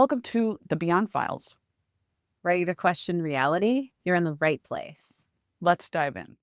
Welcome to the Beyond Files. Ready to question reality? You're in the right place. Let's dive in.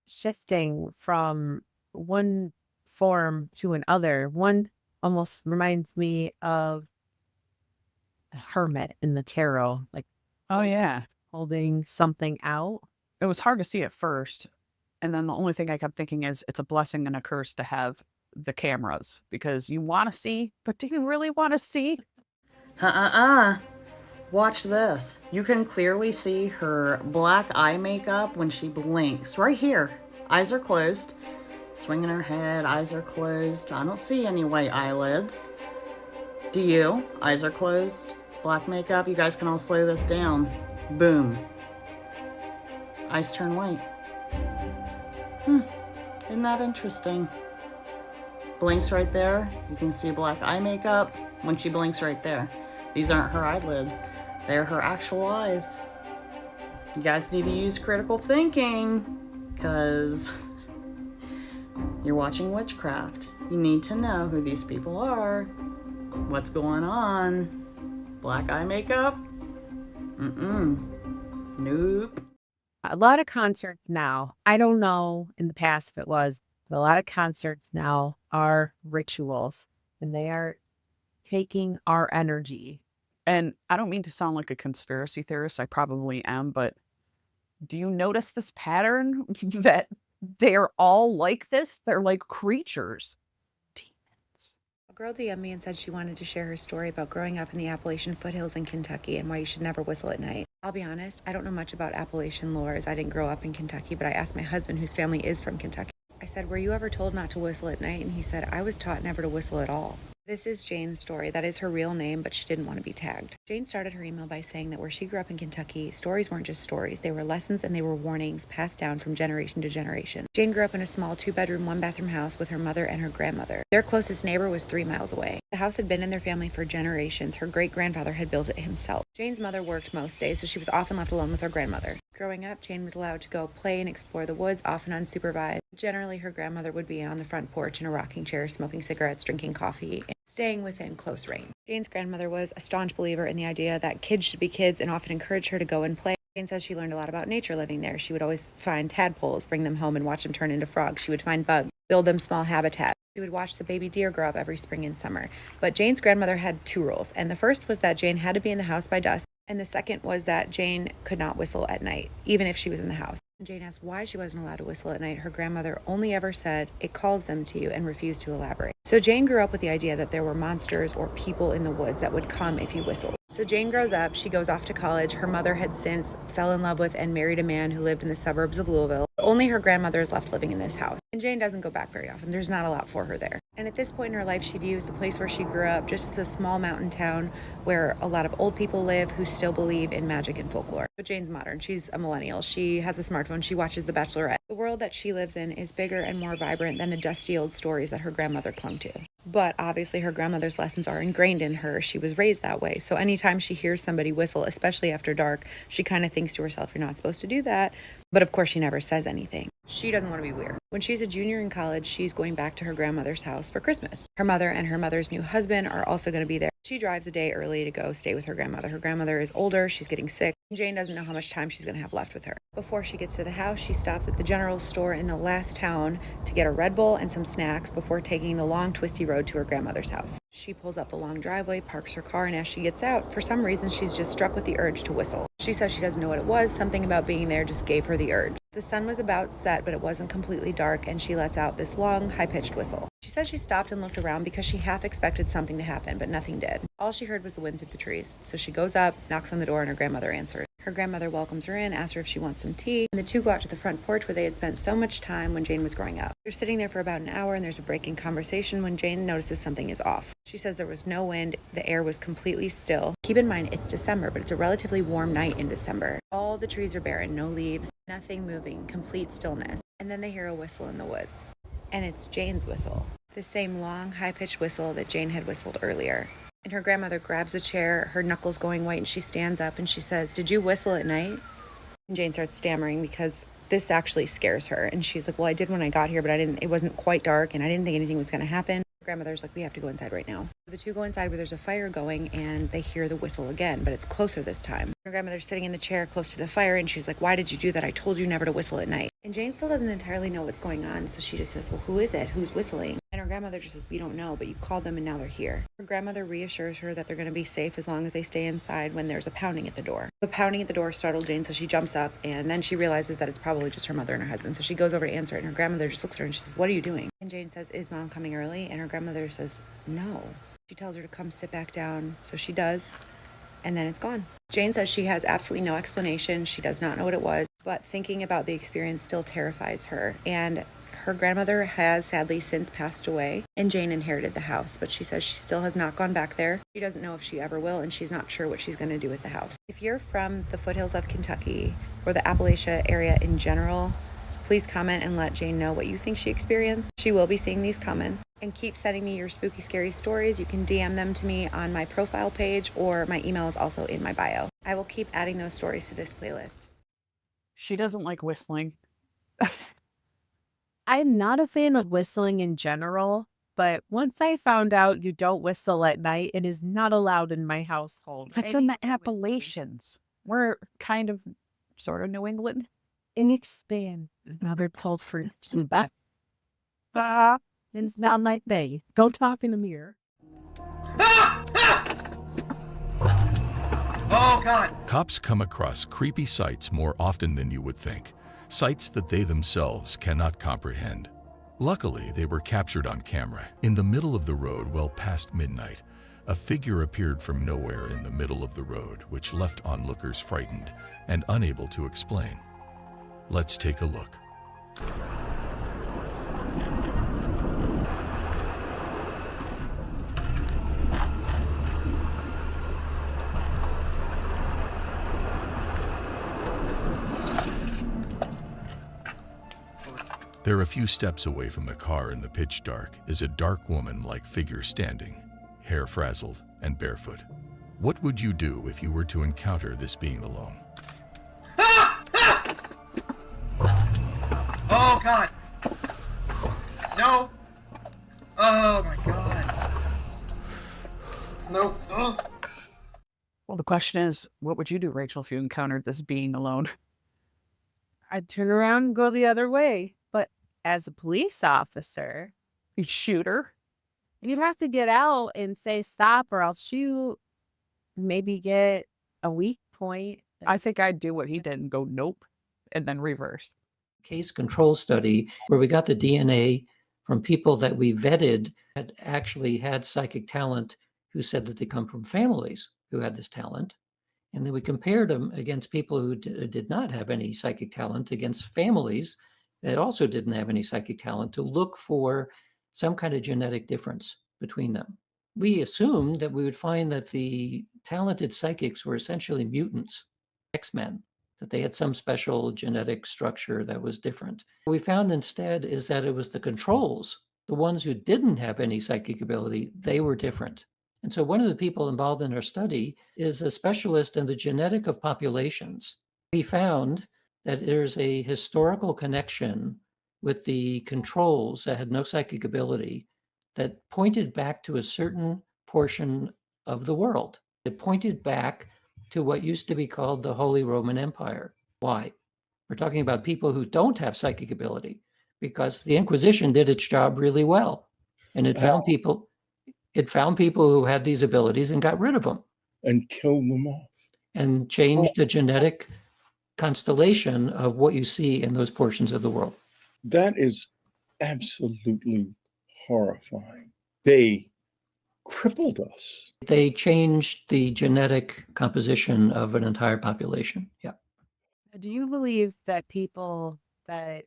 Shifting from one form to another, one almost reminds me of the hermit in the tarot, like Oh, yeah. holding something out. It was hard to see at first. And then the only thing I kept thinking is it's a blessing and a curse to have the cameras because you want to see, but do you really want to see? Watch this. You can clearly see her black eye makeup when she blinks. Right here. Eyes are closed. Swinging her head, eyes are closed. I don't see any white eyelids. Do you? Eyes are closed. Black makeup. You guys can all slow this down. Boom. Eyes turn white. Isn't that interesting? Blinks right there. You can see black eye makeup when she blinks right there. These aren't her eyelids. They're her actual eyes. You guys need to use critical thinking because you're watching witchcraft. You need to know who these people are. What's going on? Black eye makeup? Nope. A lot of concerts now, I don't know in the past if it was, but a lot of concerts now are rituals and they are taking our energy. And I don't mean to sound like a conspiracy theorist. I probably am, but do you notice this pattern that they're all like this? They're like creatures. Demons. A girl DM'd me and said she wanted to share her story about growing up in the Appalachian foothills in Kentucky and why you should never whistle at night. I'll be honest, I don't know much about Appalachian lore as I didn't grow up in Kentucky, but I asked my husband, whose family is from Kentucky. I said, were you ever told not to whistle at night? And he said, I was taught never to whistle at all. This is Jane's story. That is her real name, but she didn't want to be tagged. Jane started her email by saying that where she grew up in Kentucky, stories weren't just stories. They were lessons and they were warnings passed down from generation to generation. Jane grew up in a small 2-bedroom, 1-bathroom house with her mother and her grandmother. Their closest neighbor was 3 miles away. The house had been in their family for generations. Her great-grandfather had built it himself. Jane's mother worked most days, so she was often left alone with her grandmother. Growing up, Jane was allowed to go play and explore the woods, often unsupervised. Generally, her grandmother would be on the front porch in a rocking chair, smoking cigarettes, drinking coffee, and staying within close range. Jane's grandmother was a staunch believer in the idea that kids should be kids and often encouraged her to go and play. Jane says she learned a lot about nature living there. She would always find tadpoles, bring them home and watch them turn into frogs. She would find bugs, build them small habitats. She would watch the baby deer grow up every spring and summer. But Jane's grandmother had 2 rules, and the first was that Jane had to be in the house by dusk, and the second was that Jane could not whistle at night, even if she was in the house. When Jane asked why she wasn't allowed to whistle at night, her grandmother only ever said, "It calls them to you," and refused to elaborate. So Jane grew up with the idea that there were monsters or people in the woods that would come if you whistled. So Jane grows up, she goes off to college. Her mother had since fell in love with and married a man who lived in the suburbs of Louisville. Only her grandmother is left living in this house. And Jane doesn't go back very often. There's not a lot for her there. And at this point in her life, she views the place where she grew up just as a small mountain town where a lot of old people live who still believe in magic and folklore. But Jane's modern. She's a millennial. She has a smartphone. She watches The Bachelorette. The world that she lives in is bigger and more vibrant than the dusty old stories that her grandmother clung to. But obviously her grandmother's lessons are ingrained in her. She was raised that way. So anytime she hears somebody whistle, especially after dark, she kind of thinks to herself, you're not supposed to do that. But of course, she never says anything. She doesn't want to be weird. When she's a junior in college, she's going back to her grandmother's house for Christmas. Her mother and her mother's new husband are also going to be there. She drives a day early to go stay with her grandmother. Her grandmother is older, she's getting sick. Jane doesn't know how much time she's going to have left with her. Before she gets to the house, she stops at the general store in the last town to get a Red Bull and some snacks before taking the long, twisty road to her grandmother's house. She pulls up the long driveway, parks her car, and as she gets out, for some reason, she's just struck with the urge to whistle. She says she doesn't know what it was. Something about being there just gave her the urge. The sun was about set, but it wasn't completely dark, and she lets out this long, high-pitched whistle. She says she stopped and looked around because she half expected something to happen, but nothing did. All she heard was the wind through the trees. So she goes up, knocks on the door, and her grandmother answers. Her grandmother welcomes her in, asks her if she wants some tea, and the two go out to the front porch where they had spent so much time when Jane was growing up. They're sitting there for about an hour, and there's a break in conversation when Jane notices something is off. She says there was no wind, the air was completely still. Keep in mind, it's December, but it's a relatively warm night in December. All the trees are barren, no leaves, nothing moving, complete stillness. And then they hear a whistle in the woods. And it's Jane's whistle. The same long, high-pitched whistle that Jane had whistled earlier. And her grandmother grabs a chair, her knuckles going white, and she stands up and she says, "Did you whistle at night?" And Jane starts stammering because this actually scares her. And she's like, "Well, I did when I got here, but it wasn't quite dark, and I didn't think anything was going to happen." Grandmother's like, "We have to go inside right now." The two go inside where there's a fire going, and they hear the whistle again, but it's closer this time. Her grandmother's sitting in the chair close to the fire, and she's like, "Why did you do that? I told you never to whistle at night." And Jane still doesn't entirely know what's going on, so she just says, "Well, who is it? Who's whistling?" And her grandmother just says, "We don't know, but you called them and now they're here." Her grandmother reassures her that they're going to be safe as long as they stay inside when there's a pounding at the door. The pounding at the door startled Jane, so she jumps up, and then she realizes that it's probably just her mother and her husband. So she goes over to answer it, and her grandmother just looks at her and she says, "What are you doing?" And Jane says, "Is Mom coming early?" And her grandmother says, "No." She tells her to come sit back down, so she does, and then it's gone. Jane says she has absolutely no explanation. She does not know what it was, but thinking about the experience still terrifies her. And her grandmother has sadly since passed away, and Jane inherited the house, but she says she still has not gone back there. She doesn't know if she ever will, and she's not sure what she's going to do with the house. If you're from the foothills of Kentucky or the Appalachia area in general, please comment and let Jane know what you think she experienced. She will be seeing these comments. And keep sending me your spooky, scary stories. You can DM them to me on my profile page, or my email is also in my bio. I will keep adding those stories to this playlist. She doesn't like whistling. I'm not a fan of whistling in general, but once I found out you don't whistle at night, it is not allowed in my household. That's in the Appalachians. We're kind of, sort of New England. Unexplained. Another called for back. It's not like they. Go talk in the mirror. Oh, God! Cops come across creepy sights more often than you would think, sights that they themselves cannot comprehend. Luckily, they were captured on camera. In the middle of the road, well past midnight, a figure appeared from nowhere in the middle of the road, which left onlookers frightened and unable to explain. Let's take a look. There, a few steps away from the car in the pitch dark, is a dark woman-like figure standing, hair frazzled and barefoot. What would you do if you were to encounter this being alone? Oh, God! No! Oh, my God! No! Oh. Well, the question is, what would you do, Rachel, if you encountered this being alone? I'd turn around and go the other way. But as a police officer, You'd shoot her? you'd have to get out and say stop or I'll shoot. Maybe get a weak point. I think I'd do what he did and go nope, and then reverse. Case control study where we got the DNA from people that we vetted had actually had psychic talent, who said that they come from families who had this talent. And then we compared them against people who did not have any psychic talent against families that also didn't have any psychic talent to look for some kind of genetic difference between them. We assumed that we would find that the talented psychics were essentially mutants, X-Men, that they had some special genetic structure that was different. What we found instead is that it was the controls, the ones who didn't have any psychic ability, they were different. And so one of the people involved in our study is a specialist in the genetic of populations. He found that there's a historical connection with the controls that had no psychic ability that pointed back to a certain portion of the world. It pointed back to what used to be called the Holy Roman Empire. Why? We're talking about people who don't have psychic ability, because the Inquisition did its job really well. And it found people who had these abilities and got rid of them. And killed them off. And changed the genetic constellation of what you see in those portions of the world. That is absolutely horrifying. They crippled us. They changed the genetic composition of an entire population. Yeah. Do you believe that people that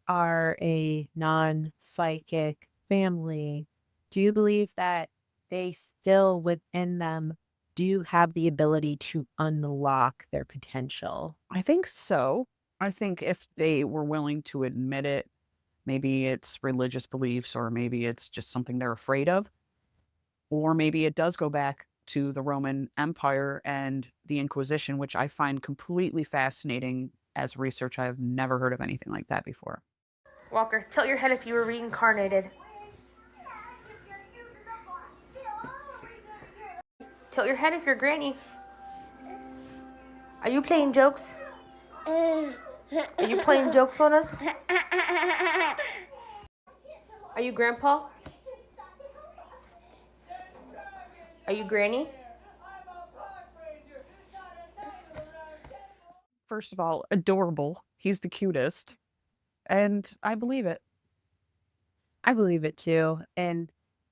are a non-psychic family, do you believe that they still within them do have the ability to unlock their potential? I think so. I think if they were willing to admit it, maybe it's religious beliefs, or maybe it's just something they're afraid of, or maybe it does go back to the Roman Empire and the Inquisition, which I find completely fascinating as research. I've never heard of anything like that before. Walker, tilt your head if you were reincarnated. Tilt your head if you're Granny. Are you playing jokes? Are you playing jokes on us? Are you Grandpa? Are you Granny? First of all, adorable. He's the cutest. And I believe it. I believe it too. And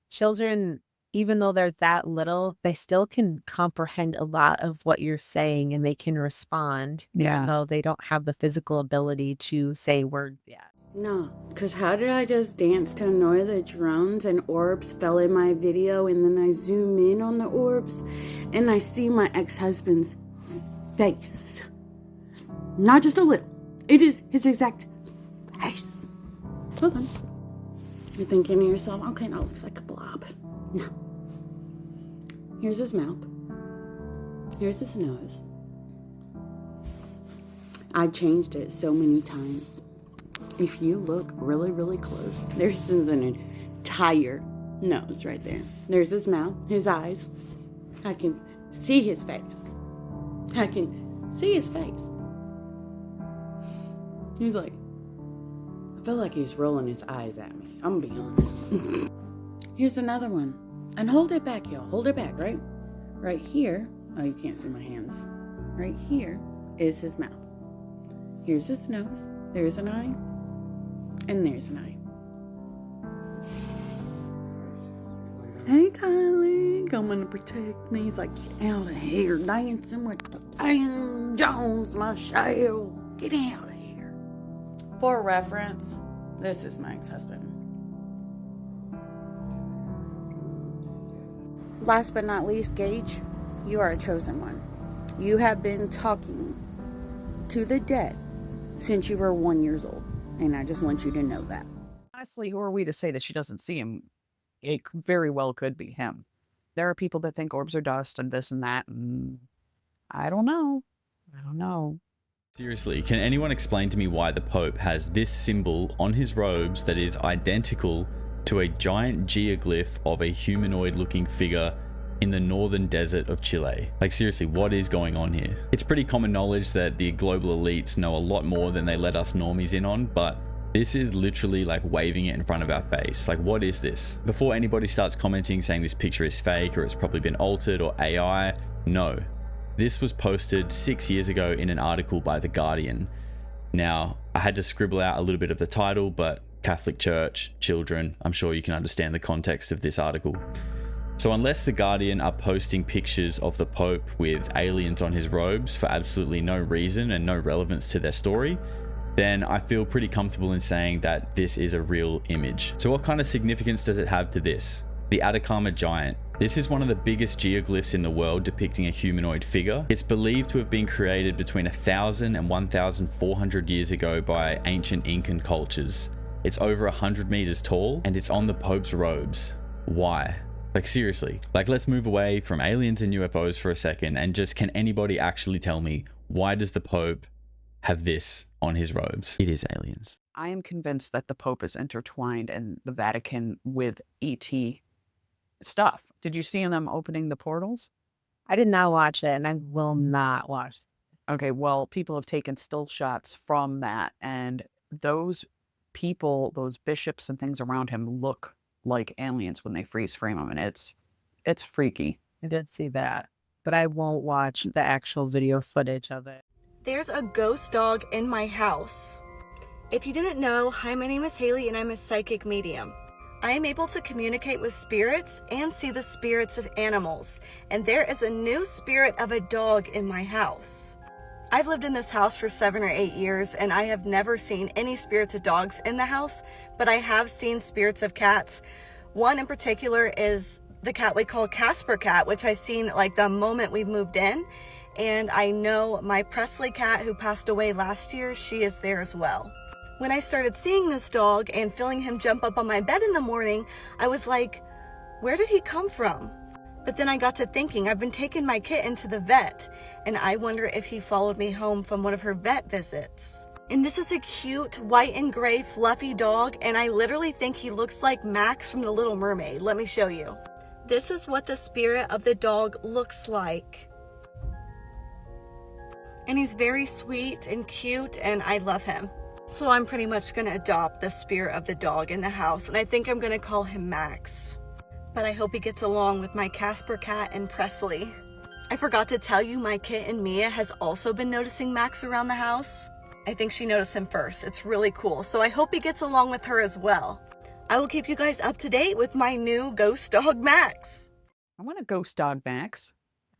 children, even though they're that little, they still can comprehend a lot of what you're saying, and they can respond. Yeah. Though they don't have the physical ability to say words yet. No, because how did I just dance to annoy the drones and orbs fell in my video, and then I zoom in on the orbs and I see my ex-husband's face. Not just a little. It is his exact face. Hold on. You're thinking to yourself, okay, that looks like a blob. No. Here's his mouth. Here's his nose. I changed it so many times. If you look really, really close, there's an entire nose right there. There's his mouth, his eyes. I can see his face. I can see his face. He's like, I feel like he's rolling his eyes at me. I'm gonna be honest. Here's another one. And hold it back, y'all. Hold it back, right? Right here. Oh, you can't see my hands. Right here is his mouth. Here's his nose. There's an eye. And there's an eye. Hey, Tyler, coming to protect me. He's like, get out of here, dancing with the Diane Jones, Michelle. Get out of here. For reference, this is my ex-husband. Last but not least, Gage, you are a chosen one. You have been talking to the dead since you were 1 year old. And I just want you to know that. Honestly, who are we to say that she doesn't see him? It very well could be him. There are people that think orbs are dust and this and that. And I don't know. Seriously, can anyone explain to me why the Pope has this symbol on his robes that is identical to a giant geoglyph of a humanoid looking figure in the northern desert of Chile? Like, seriously, what is going on here? It's pretty common knowledge that the global elites know a lot more than they let us normies in on, but this is literally like waving it in front of our face. Like, what is this? Before anybody starts commenting saying this picture is fake or it's probably been altered or AI, no. This was posted 6 years ago in an article by The Guardian. Now, I had to scribble out a little bit of the title, but Catholic Church, children, I'm sure you can understand the context of this article. So unless The Guardian are posting pictures of the Pope with aliens on his robes for absolutely no reason and no relevance to their story, then I feel pretty comfortable in saying that this is a real image. So what kind of significance does it have to this? The Atacama Giant. This is one of the biggest geoglyphs in the world depicting a humanoid figure. It's believed to have been created between 1,000 and 1,400 years ago by ancient Incan cultures. It's over 100 meters tall and it's on the Pope's robes. Why? Like, seriously, like, let's move away from aliens and UFOs for a second and just, can anybody actually tell me, why does the Pope have this on his robes. It is aliens. I am convinced that the Pope is intertwined in the Vatican with ET stuff. Did you see them opening the portals? I did not watch it, and I will not watch it. Okay, well, people have taken still shots from that, and those people, those bishops and things around him look like aliens when they freeze frame them, and it's freaky. I did see that, but I won't watch the actual video footage of it. There's a ghost dog in my house. If you didn't know, hi, my name is Haley and I'm a psychic medium. I am able to communicate with spirits and see the spirits of animals, and there is a new spirit of a dog in my house. I've lived in this house for 7 or 8 years and I have never seen any spirits of dogs in the house, but I have seen spirits of cats. One in particular is the cat we call Casper Cat, which I seen like the moment we moved in. And I know my Presley cat who passed away last year, she is there as well. When I started seeing this dog and feeling him jump up on my bed in the morning, I was like, where did he come from? But then I got to thinking, I've been taking my kitten to the vet, and I wonder if he followed me home from one of her vet visits. And this is a cute white and gray fluffy dog, and I literally think he looks like Max from The Little Mermaid. Let me show you. This is what the spirit of the dog looks like. And he's very sweet and cute, and I love him. So I'm pretty much going to adopt the spirit of the dog in the house, and I think I'm going to call him Max. But I hope he gets along with my Casper cat and Presley. I forgot to tell you, my kitten Mia has also been noticing Max around the house. I think she noticed him first. It's really cool. So I hope he gets along with her as well. I will keep you guys up to date with my new ghost dog, Max. I want a ghost dog, Max.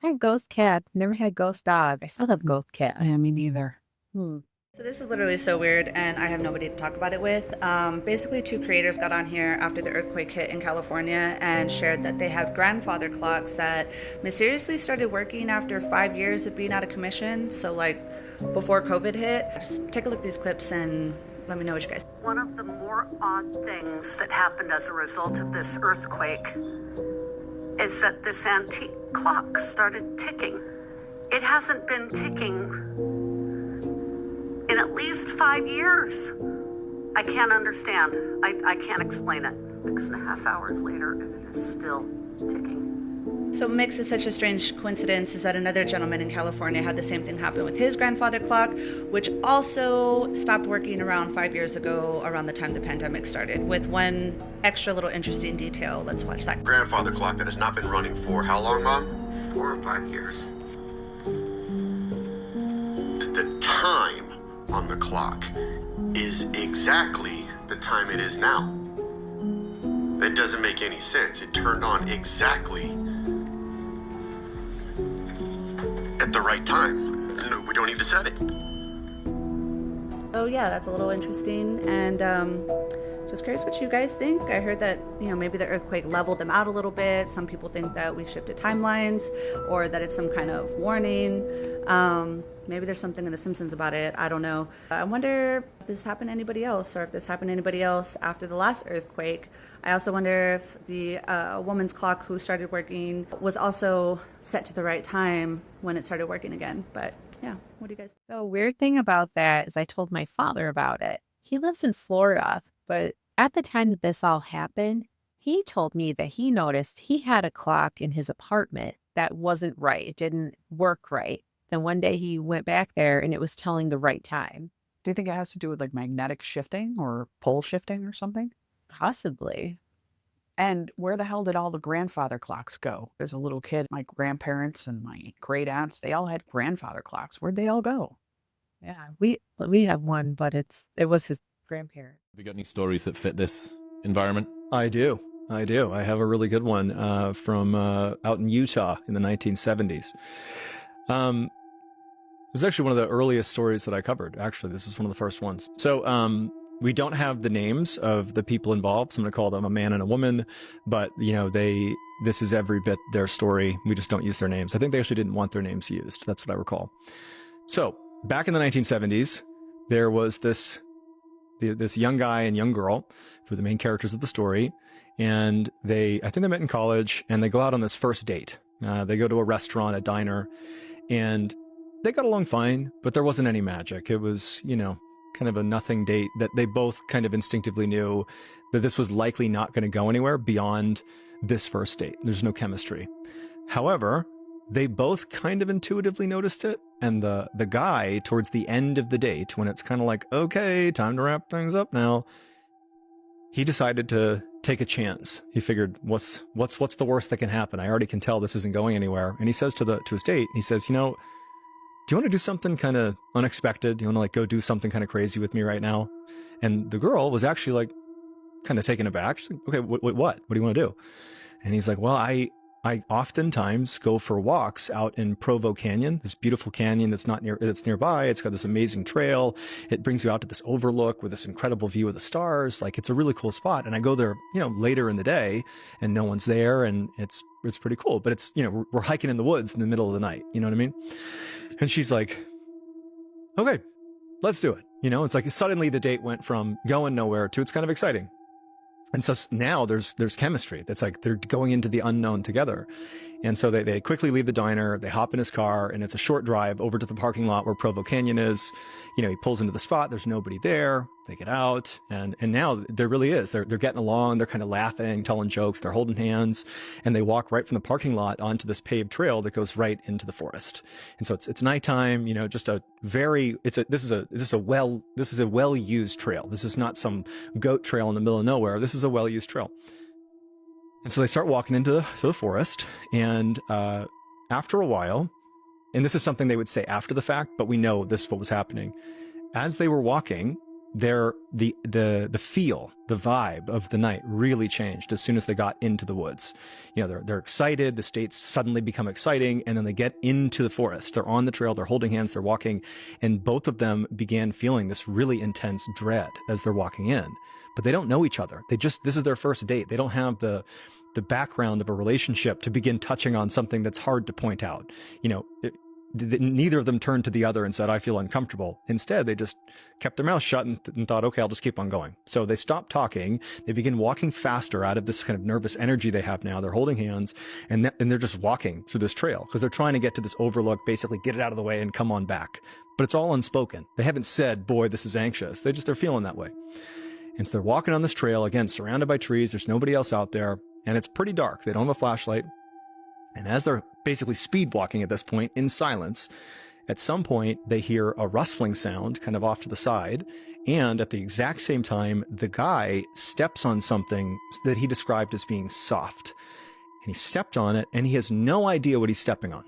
I had ghost cat. Never had ghost dog. I still have ghost cat. Yeah, me neither. So this is literally so weird, and I have nobody to talk about it with. Basically, 2 creators got on here after the earthquake hit in California and shared that they have grandfather clocks that mysteriously started working after 5 years of being out of commission. So like before COVID hit. Just take a look at these clips and let me know what you guys think. One of the more odd things that happened as a result of this earthquake is that this antique clock started ticking. It hasn't been ticking in at least 5 years. I can't understand. I can't explain it. 6.5 hours later, and it is still ticking. So what makes it such a strange coincidence is that another gentleman in California had the same thing happen with his grandfather clock, which also stopped working around 5 years ago, around the time the pandemic started, with one extra little interesting detail. Let's watch that. Grandfather clock that has not been running for how long, Mom? 4 or 5 years. The time on the clock is exactly the time it is now. That doesn't make any sense. It turned on exactly at the right time. No, we don't need to set it. So yeah, that's a little interesting, and just curious what you guys think. I heard that, you know, maybe the earthquake leveled them out a little bit. Some people think that we shifted timelines, or that it's some kind of warning. Maybe there's something in The Simpsons about it. I don't know. I wonder if this happened to anybody else, or if this happened to anybody else after the last earthquake. I also wonder if the woman's clock who started working was also set to the right time when it started working again. But yeah, what do you guys think? So weird thing about that is I told my father about it. He lives in Florida, but at the time that this all happened, he told me that he noticed he had a clock in his apartment that wasn't right. It didn't work right. Then one day he went back there and it was telling the right time. Do you think it has to do with like magnetic shifting or pole shifting or something? Possibly. And where the hell did all the grandfather clocks go? As a little kid, my grandparents and my great aunts, they all had grandfather clocks. Where'd they all go? Yeah, we have one, but it was his grandparent. Have you got any stories that fit this environment? I do. I have a really good one from out in Utah in the 1970s. This is actually one of the earliest stories that I covered. Actually, this is one of the first ones. So we don't have the names of the people involved. So I'm going to call them a man and a woman, but you know, this is every bit their story. We just don't use their names. I think they actually didn't want their names used. That's what I recall. So back in the 1970s, there was this young guy and young girl who were the main characters of the story. And I think they met in college, and they go out on this first date. They go to a restaurant, a diner, and they got along fine, but there wasn't any magic. It was, you know, kind of a nothing date that they both kind of instinctively knew that this was likely not going to go anywhere beyond this first date. There's no chemistry. However, they both kind of intuitively noticed it. And the guy, towards the end of the date, when it's kind of like, okay, time to wrap things up now, he decided to take a chance. He figured, what's the worst that can happen? I already can tell this isn't going anywhere. And he says to his date, he says, you know, do you want to do something kind of unexpected? Do you want to like go do something kind of crazy with me right now? And the girl was actually like kind of taken aback. She's like, okay, what do you want to do? And he's like, well, I oftentimes go for walks out in Provo Canyon, this beautiful canyon that's nearby. It's got this amazing trail. It brings you out to this overlook with this incredible view of the stars. Like, it's a really cool spot. And I go there, you know, later in the day and no one's there, and it's pretty cool. But it's, you know, we're hiking in the woods in the middle of the night. You know what I mean? And she's like, okay, let's do it. You know, it's like suddenly the date went from going nowhere to it's kind of exciting. And so now there's chemistry. That's like they're going into the unknown together. And so they quickly leave the diner, they hop in his car, and it's a short drive over to the parking lot where Provo Canyon is. You know, he pulls into the spot, there's nobody there. They get out, and now there really is. They're getting along, they're kind of laughing, telling jokes, they're holding hands, and they walk right from the parking lot onto this paved trail that goes right into the forest. And so it's nighttime, you know, just this is a well-used trail. This is not some goat trail in the middle of nowhere. This is a well-used trail. And so they start walking into the forest, and after a while, and this is something they would say after the fact, but we know this is what was happening. As they were walking, the feel, the vibe of the night really changed as soon as they got into the woods. You know, they're excited, the states suddenly become exciting, and then they get into the forest. They're on the trail, they're holding hands, they're walking, and both of them began feeling this really intense dread as they're walking in. But they don't know each other. This is their first date. They don't have the background of a relationship to begin touching on something that's hard to point out. You know, neither of them turned to the other and said, I feel uncomfortable. Instead, they just kept their mouth shut and thought, okay, I'll just keep on going. So they stopped talking. They begin walking faster out of this kind of nervous energy they have now. They're holding hands, and they're just walking through this trail because they're trying to get to this overlook, basically get it out of the way and come on back. But it's all unspoken. They haven't said, boy, this is anxious. They're feeling that way. And so they're walking on this trail, again, surrounded by trees. There's nobody else out there, and it's pretty dark. They don't have a flashlight. And as they're basically speed walking at this point in silence, at some point they hear a rustling sound kind of off to the side. And at the exact same time, the guy steps on something that he described as being soft. And he stepped on it, and he has no idea what he's stepping on.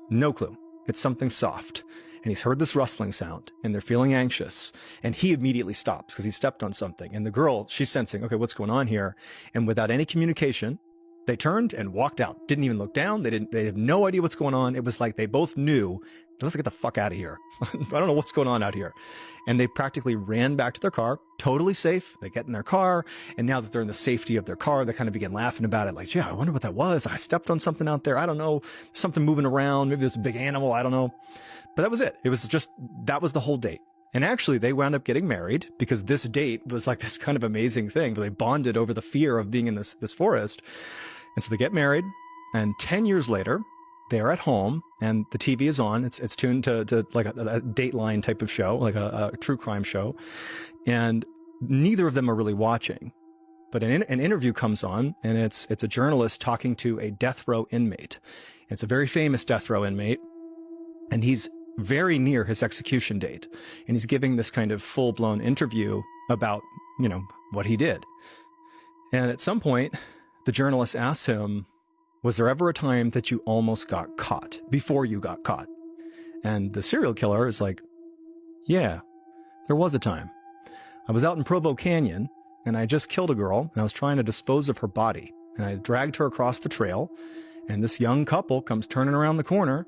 No clue. It's something soft. And he's heard this rustling sound, and they're feeling anxious. And he immediately stops because he stepped on something. And the girl, she's sensing, okay, what's going on here? And without any communication, they turned and walked out. Didn't even look down. They have no idea what's going on. It was like they both knew, let's get the fuck out of here. I don't know what's going on out here. And they practically ran back to their car, totally safe. They get in their car, and now that they're in the safety of their car, they kind of begin laughing about it. Like, yeah, I wonder what that was. I stepped on something out there. I don't know. Something moving around. Maybe there's a big animal. I don't know. But that was it. That was the whole date. And actually, they wound up getting married because this date was like this kind of amazing thing. But they bonded over the fear of being in this forest. And so they get married, and 10 years later, they're at home, and the TV is on. It's tuned to like a Dateline type of show, like a true crime show. And neither of them are really watching. But an interview comes on, and it's a journalist talking to a death row inmate. It's a very famous death row inmate, and he's very near his execution date. And he's giving this kind of full-blown interview about, you know, what he did. And at some point, the journalist asks him, was there ever a time that you almost got caught before you got caught? And the serial killer is like, yeah, there was a time. I was out in Provo Canyon, and I just killed a girl, and I was trying to dispose of her body. And I dragged her across the trail, and this young couple comes turning around the corner,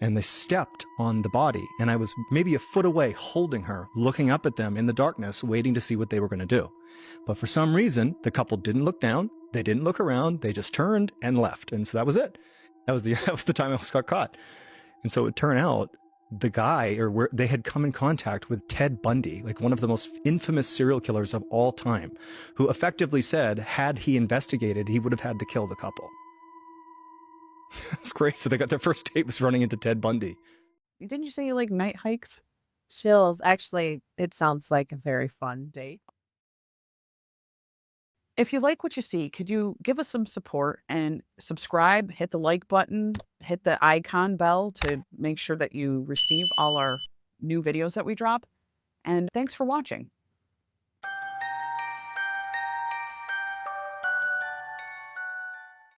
and they stepped on the body. And I was maybe a foot away holding her, looking up at them in the darkness, waiting to see what they were going to do. But for some reason, the couple didn't look down. They didn't look around. They just turned and left. And so that was it. That was the time I almost got caught. And so it turned out the guy, they had come in contact with Ted Bundy, like one of the most infamous serial killers of all time, who effectively said, had he investigated, he would have had to kill the couple. It's great. So they got their first date was running into Ted Bundy. Didn't you say you like night hikes? Chills. Actually, it sounds like a very fun date. If you like what you see, could you give us some support and subscribe, hit the like button, hit the icon bell to make sure that you receive all our new videos that we drop? And thanks for watching.